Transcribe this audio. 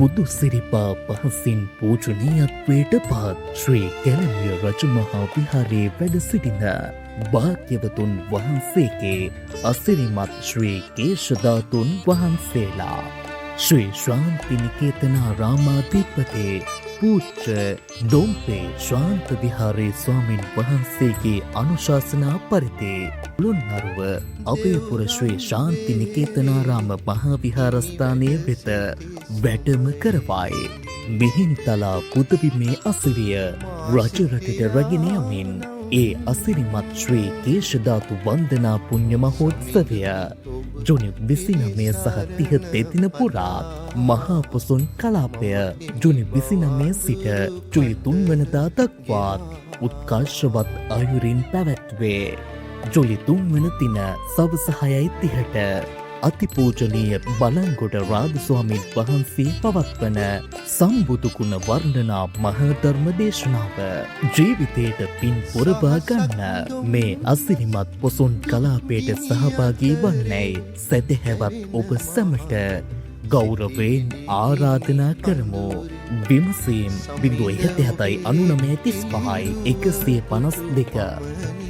බුදු සිරිපා පහසින් පූජනීයත්වයට පත් ශ්‍රී කැලණිය රජමහා විහාරයේ වැඩ සිටින භාග්‍යවතුන් වහන්සේගේ අසිරිමත් ශ්‍රී කේශධාතුන් වහන්සේලා ශ්‍රී ශාන්ති නිකේතනාරාමාධිපති පූජ්‍ය දොම්පේ ශාන්ත විහාරයේ ස්වාමීන් වහන්සේගේ අනුශාසනා පරිදි ලොන්නරුව අභයපුර ශ්‍රී ශාන්ති නිකේතනාරාම මහා විහාරස්ථානයේ වෙත වැඩම කරවයි. මිහින්තලා පුදබිමේ අසිරිය රජරටට රැගෙන යමින් ඒ අසිරිමත් ශ්‍රී කේශධාතු වන්දනා පුණ්‍ය මහෝත්සවය ජුනි 29 සහ 30 දෙදින පුරා මහා පොසොන් කලාපය ජුනි 29 සිට ජුලි 3 වනදා දක්වාත් උත්කර්ෂවත් අයුරින් පැවැත්වේ. ජුලි 3 වන දින සවස 6:30ට අතිපූජනීය බලංගොඩ රාජ ස්වාමීන් වහන්සේ පවත්වන සම්බුදු ගුණ වර්ණනා මහා ධර්ම දේශනාව ජීවිතයට පින් පුරවා ගන්න මේ අසිරිමත් පොසොන් කලාපයට සහභාගී වන්නයි සදහැවත් ඔබ සැමට ගෞරවයෙන් ආරාධනා කරමු. විමසීම් 077 99 35 152